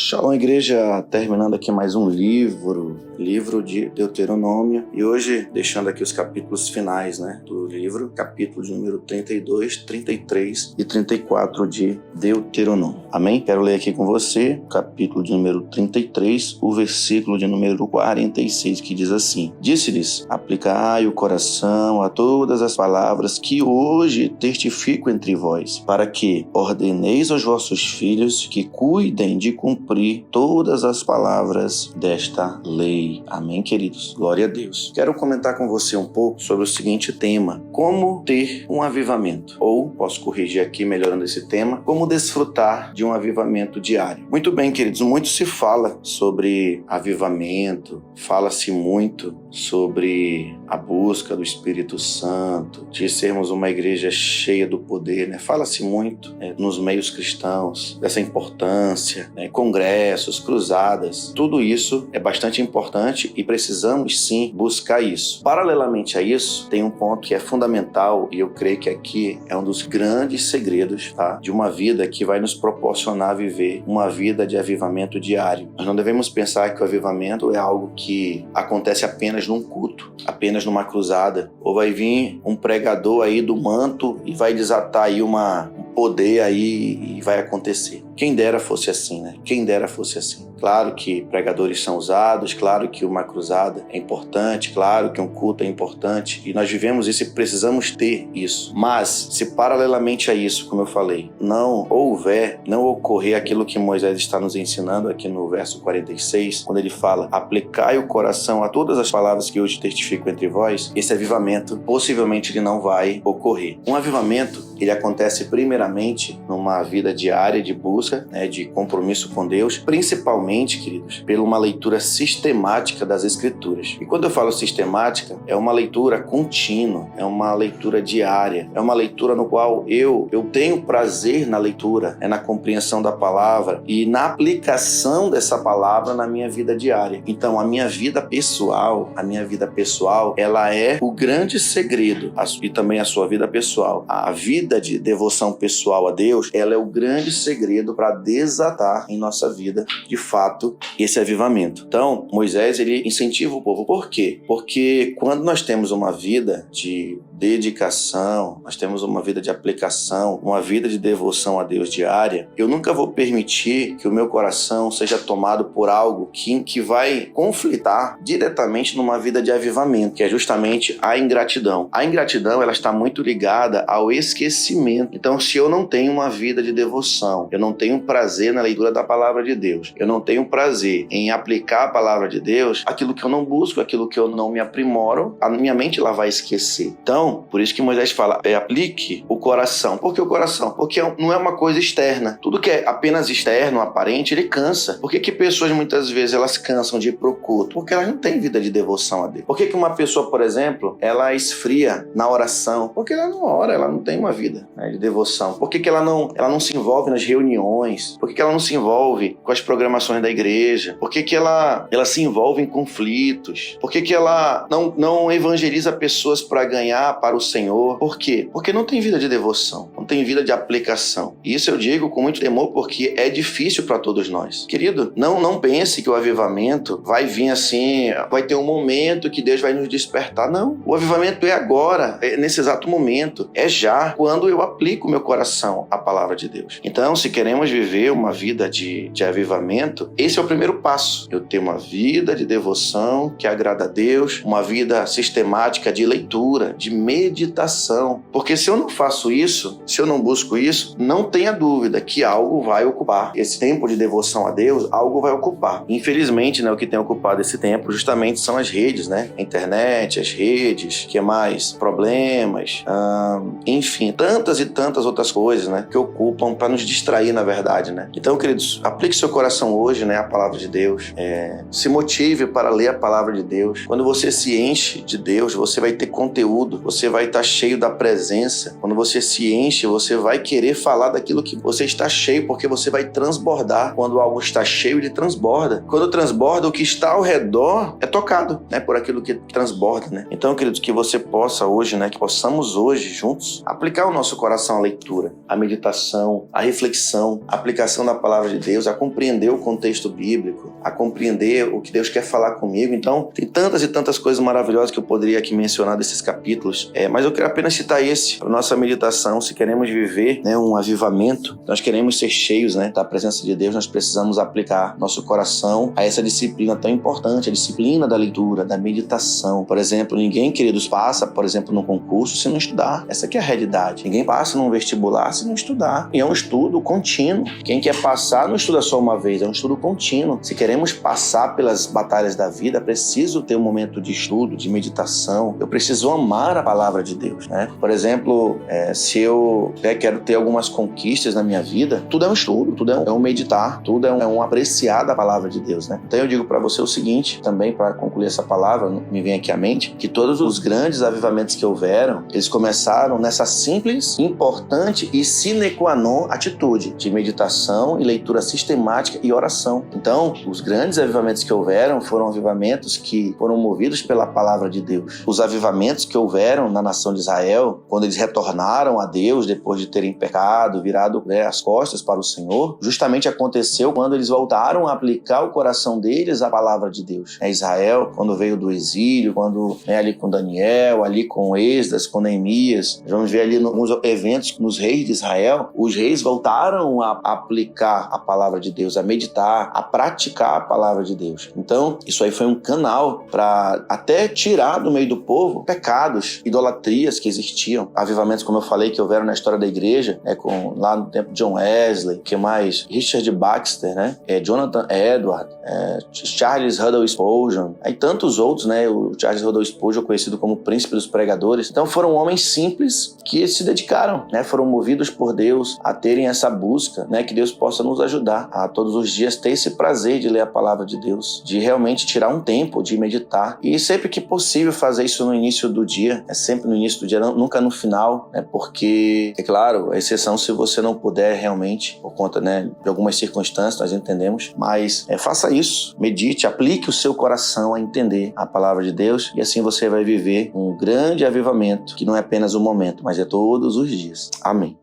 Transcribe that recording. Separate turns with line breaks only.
Shalom, igreja, terminando aqui mais um livro de Deuteronômio, e hoje deixando aqui os capítulos finais, do livro, capítulo de número 32, 33 e 34 de Deuteronômio. Amém? Quero ler aqui com você o capítulo de número 33, o versículo de número 46, que diz assim: Disse-lhes: aplicai o coração a todas as palavras que hoje testifico entre vós, para que ordeneis aos vossos filhos que cuidem de cumprir todas as palavras desta lei. Amém, queridos? Glória a Deus. Quero comentar com você um pouco sobre o seguinte tema: como ter um avivamento. Ou, posso corrigir aqui melhorando esse tema, como desfrutar de um avivamento diário. Muito bem, queridos, muito se fala sobre avivamento, fala-se muito sobre a busca do Espírito Santo, de sermos uma igreja cheia do poder, Fala-se muito nos meios cristãos dessa importância, congressos, cruzadas, tudo isso é bastante importante e precisamos sim buscar isso. Paralelamente a isso, tem um ponto que é fundamental e eu creio que aqui é um dos grandes segredos, de uma vida que vai nos proporcionar viver uma vida de avivamento diário. Nós não devemos pensar que o avivamento é algo que acontece apenas num culto, apenas numa cruzada, ou vai vir um pregador aí do manto e vai desatar aí um poder aí e vai acontecer. Quem dera fosse assim, Quem dera fosse assim. Claro que pregadores são usados, claro que uma cruzada é importante, claro que um culto é importante, e nós vivemos isso e precisamos ter isso. Mas, se paralelamente a isso, como eu falei, não ocorrer aquilo que Moisés está nos ensinando aqui no verso 46, quando ele fala: aplicai o coração a todas as palavras que hoje testifico entre vós, esse avivamento possivelmente ele não vai ocorrer. Um avivamento, ele acontece primeiramente numa vida diária de busca, de compromisso com Deus, principalmente, queridos, pela uma leitura sistemática das Escrituras. E quando eu falo sistemática, é uma leitura contínua, é uma leitura diária, é uma leitura no qual eu tenho prazer na leitura, na compreensão da palavra e na aplicação dessa palavra na minha vida diária. Então, a minha vida pessoal, ela é o grande segredo, e também a sua vida pessoal. A vida de devoção pessoal a Deus, ela é o grande segredo para desatar em nossa vida, de fato, esse avivamento. Então, Moisés, ele incentiva o povo. Por quê? Porque quando nós temos uma vida de dedicação, nós temos uma vida de aplicação, uma vida de devoção a Deus diária, eu nunca vou permitir que o meu coração seja tomado por algo que vai conflitar diretamente numa vida de avivamento, que é justamente a ingratidão. A ingratidão, ela está muito ligada ao esquecimento. Então, se eu não tenho uma vida de devoção, eu não tenho prazer na leitura da palavra de Deus, eu não tenho prazer em aplicar a palavra de Deus, aquilo que eu não busco, aquilo que eu não me aprimoro, a minha mente ela vai esquecer. Então, por isso que Moisés fala: aplique o coração. Por que o coração? Porque não é uma coisa externa. Tudo que é apenas externo, aparente, ele cansa. Por que pessoas muitas vezes elas cansam de ir pro culto? Porque elas não têm vida de devoção a Deus. Por que uma pessoa, por exemplo, ela esfria na oração? Porque ela não ora, ela não tem uma vida de devoção. Por que ela não se envolve nas reuniões? Por que ela não se envolve com as programações da igreja? Por que ela se envolve em conflitos? Por que ela não evangeliza pessoas para ganhar para o Senhor? Por quê? Porque não tem vida de devoção, não tem vida de aplicação. E isso eu digo com muito temor, porque é difícil para todos nós. Querido, não pense que o avivamento vai vir assim, vai ter um momento que Deus vai nos despertar. Não. O avivamento é agora, é nesse exato momento, é já, quando eu aplico o meu coração à palavra de Deus. Então, se queremos viver uma vida de avivamento, esse é o primeiro passo. Eu ter uma vida de devoção que agrada a Deus, uma vida sistemática de leitura, de meditação. Porque se eu não faço isso, se eu não busco isso, não tenha dúvida que algo vai ocupar. Esse tempo de devoção a Deus, algo vai ocupar. Infelizmente, o que tem ocupado esse tempo justamente são as redes, a internet, as redes, que mais? Problemas, enfim, tantas e tantas outras coisas, que ocupam para nos distrair, na verdade, Então, queridos, aplique seu coração hoje, a palavra de Deus. Se motive para ler a palavra de Deus. Quando você se enche de Deus, você vai ter conteúdo, você vai estar cheio da presença. Quando você se enche, você vai querer falar daquilo que você está cheio, porque você vai transbordar. Quando algo está cheio, ele transborda. Quando transborda, o que está ao redor é tocado, né, por aquilo que transborda, né? Então, queridos, que você possa hoje, né, que possamos hoje juntos aplicar o nosso coração à leitura, à meditação, à reflexão, à aplicação da palavra de Deus, a compreender o contexto bíblico, a compreender o que Deus quer falar comigo. Então, tem tantas e tantas coisas maravilhosas que eu poderia aqui mencionar desses capítulos, mas eu quero apenas citar esse para nossa meditação. Se queremos viver, né, um avivamento, nós queremos ser cheios, né, da presença de Deus, nós precisamos aplicar nosso coração a essa disciplina tão importante, a disciplina da leitura, da meditação. Por exemplo, ninguém, queridos, passa, por exemplo, num concurso se não estudar. Essa aqui é a realidade. Ninguém passa num vestibular se não estudar. E é um estudo contínuo. Quem quer passar não estuda só uma vez, é um estudo contínuo. Se queremos passar pelas batalhas da vida, é preciso ter um momento de estudo, de meditação. Eu preciso amar a palavra de Deus, né? Por exemplo, se eu quero ter algumas conquistas na minha vida, tudo é um estudo, tudo é um meditar, tudo é um apreciar da palavra de Deus, né? Então eu digo para você o seguinte, também para concluir essa palavra, me vem aqui à mente, que todos os grandes avivamentos que houveram, eles começaram nessa simples, importante e sine qua non atitude de meditação e leitura sistemática e oração. Então, os grandes avivamentos que houveram foram avivamentos que foram movidos pela palavra de Deus. Os avivamentos que houveram na nação de Israel, quando eles retornaram a Deus depois de terem pecado, virado, né, as costas para o Senhor, justamente aconteceu quando eles voltaram a aplicar o coração deles à palavra de Deus. Israel, quando veio do exílio, quando ali com Daniel, ali com Esdras, com Neemias, vamos ver ali nos eventos nos reis de Israel, os reis voltaram a aplicar a palavra de Deus, a meditar, a praticar a palavra de Deus. Então, isso aí foi um canal para até tirar do meio do povo pecados, idolatrias que existiam, avivamentos, como eu falei, que houveram na história da igreja, né, lá no tempo de John Wesley, que mais? Richard Baxter, né? Jonathan Edwards, Charles Haddon Spurgeon, aí tantos outros, né? O Charles Haddon Spurgeon, conhecido como príncipe dos pregadores. Então foram homens simples que se dedicaram, né? Foram movidos por Deus a terem essa busca, né? Que Deus possa nos ajudar a todos os dias ter esse prazer de ler a palavra de Deus, de realmente tirar um tempo de meditar e sempre que possível fazer isso no início do dia, sempre no início do dia, nunca no final, né? Porque, é claro, a exceção se você não puder realmente, por conta, né, de algumas circunstâncias, nós entendemos, mas faça isso, medite, aplique o seu coração a entender a palavra de Deus e assim você vai viver um grande avivamento que não é apenas um momento, mas é todos os dias. Amém.